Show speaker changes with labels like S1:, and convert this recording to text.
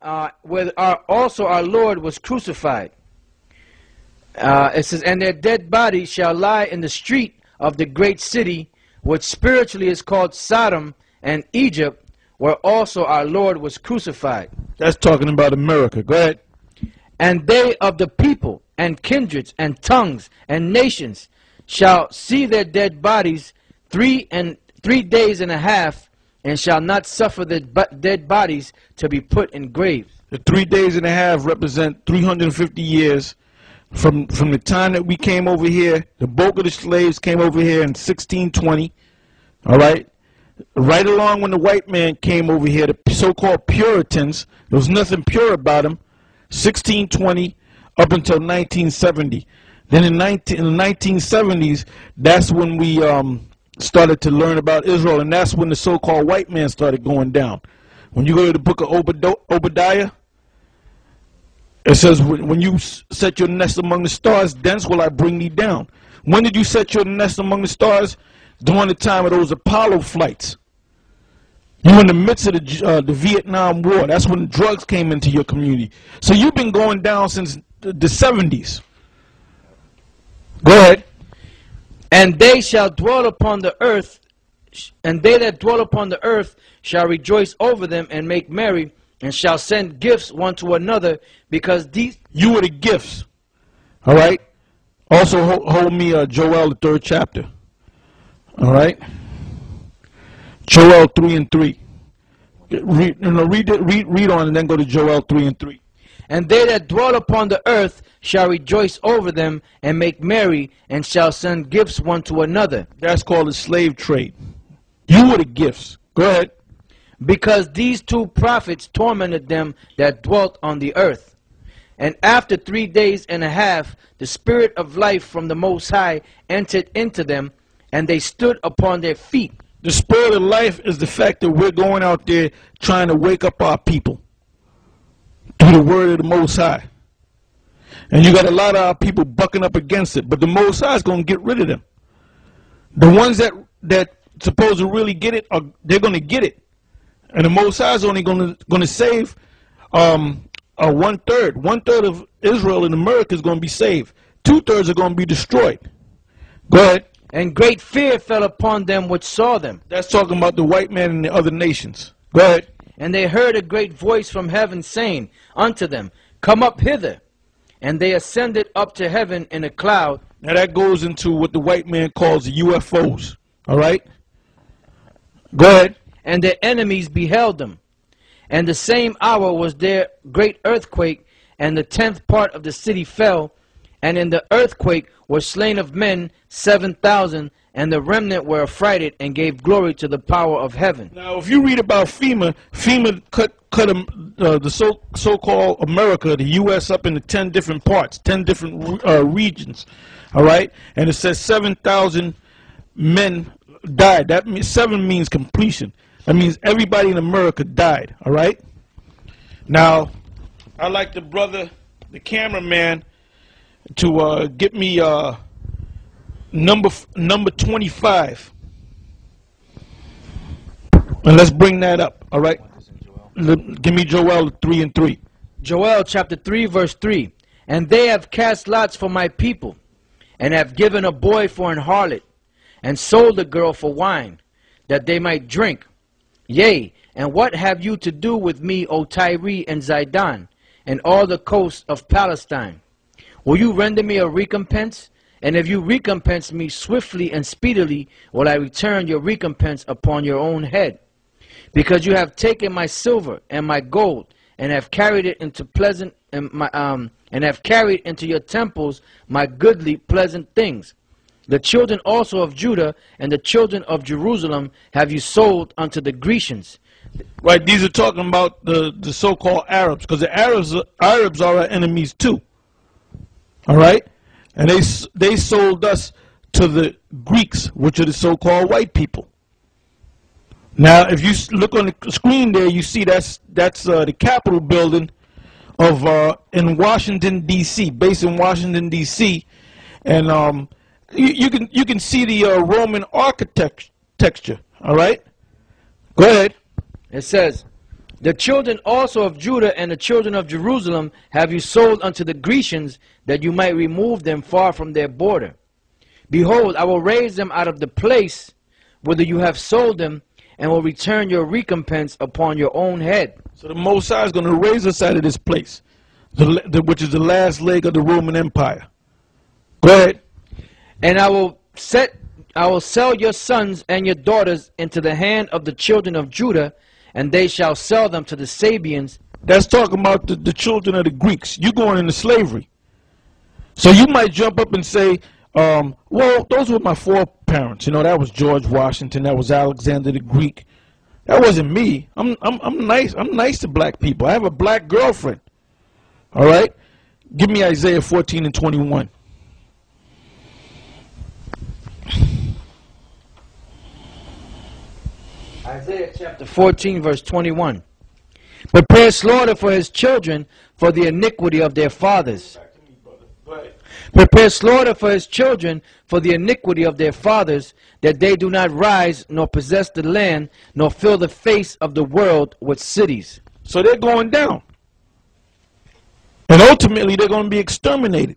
S1: also our Lord was crucified. It says, and their dead bodies shall lie in the street of the great city, which spiritually is called Sodom and Egypt, where also our Lord was crucified.
S2: That's talking about America. Go ahead.
S1: And they of the people and kindreds and tongues and nations shall see their dead bodies 3 days and a half, and shall not suffer the dead bodies to be put in graves.
S2: The 3 days and a half represent 350 years from the time that we came over here. The bulk of the slaves came over here in 1620. All right. Right along when the white man came over here, the so-called Puritans, there was nothing pure about them. 1620 up until 1970. Then in the 1970s, that's when we started to learn about Israel, and that's when the so-called white man started going down. When you go to the book of Obadiah, it says, when you set your nest among the stars, thence will I bring thee down. When did you set your nest among the stars? During the time of those Apollo flights. You were in the midst of the Vietnam War. That's when drugs came into your community. So you've been going down since the 70s. Go ahead.
S1: And they shall dwell upon the earth, and they that dwell upon the earth shall rejoice over them and make merry, and shall send gifts one to another, because these...
S2: You were the gifts. All right? Also hold me Joel, the 3rd chapter. All right? Joel 3 and 3. Read on and then go to Joel 3 and 3.
S1: And they that dwell upon the earth shall rejoice over them and make merry, and shall send gifts one to another.
S2: That's called the slave trade. You were the gifts. Go ahead.
S1: Because these 2 prophets tormented them that dwelt on the earth. And after 3 days and a half, the spirit of life from the Most High entered into them, and they stood upon their feet.
S2: The spirit of life is the fact that we're going out there trying to wake up our people through the word of the Most High. And you got a lot of our people bucking up against it, but the Most High is going to get rid of them. The ones that supposed to really get it, they're going to get it. And the Most High is only going to save 1/3. 1/3 of Israel in America is going to be saved. 2/3 are going to be destroyed. Go ahead.
S1: And great fear fell upon them which saw them.
S2: That's talking about the white man and the other nations. Go ahead.
S1: And they heard a great voice from heaven saying unto them, Come up hither. And they ascended up to heaven in a cloud.
S2: Now that goes into what the white man calls the UFOs. All right? Go ahead.
S1: And their enemies beheld them. And the same hour was there great earthquake, and the 10th part of the city fell. And in the earthquake were slain of men 7,000, and the remnant were affrighted and gave glory to the power of heaven.
S2: Now, if you read about FEMA cut the so-called America, the U.S., up into 10 different parts, 10 different regions. All right? And it says 7,000 men died. That means 7 means completion. That means everybody in America died. All right? Now, I like the brother, the cameraman, to get me number 25, and let's bring that up. All right, give me Joel 3 and 3.
S1: Joel chapter 3 verse 3. And they have cast lots for my people, and have given a boy for an harlot, and sold a girl for wine, that they might drink. Yea, and what have you to do with me, O Tyre and Zidon, and all the coasts of Palestine? Will you render me a recompense? And if you recompense me swiftly and speedily, will I return your recompense upon your own head. Because you have taken my silver and my gold, and have carried it into and have carried into your temples my goodly pleasant things. The children also of Judah and the children of Jerusalem have you sold unto the Grecians.
S2: Right, these are talking about the so-called Arabs, because the Arabs are our enemies too. All right, and they sold us to the Greeks, which are the so-called white people. Now, if you look on the screen there, you see that's the Capitol building of in Washington D.C., based in Washington D.C., and you can see the Roman architecture. All right, go ahead.
S1: It says, The children also of Judah and the children of Jerusalem have you sold unto the Grecians, that you might remove them far from their border. Behold, I will raise them out of the place whither you have sold them, and will return your recompense upon your own head.
S2: So the Most High is going to raise us out of this place, which is the last leg of the Roman Empire. Go ahead.
S1: And I will sell your sons and your daughters into the hand of the children of Judah, and they shall sell them to the Sabians.
S2: That's talking about the children of the Greeks. You're going into slavery. So you might jump up and say, well, those were my foreparents. You know, that was George Washington. That was Alexander the Greek. That wasn't me. I'm nice. I'm nice to black people. I have a black girlfriend. All right? Give me Isaiah 14 and 21.
S1: Isaiah chapter 14, verse 21. Prepare slaughter for his children for the iniquity of their fathers. Prepare slaughter for his children for the iniquity of their fathers, that they do not rise, nor possess the land, nor fill the face of the world with cities.
S2: So they're going down. And ultimately they're going to be exterminated.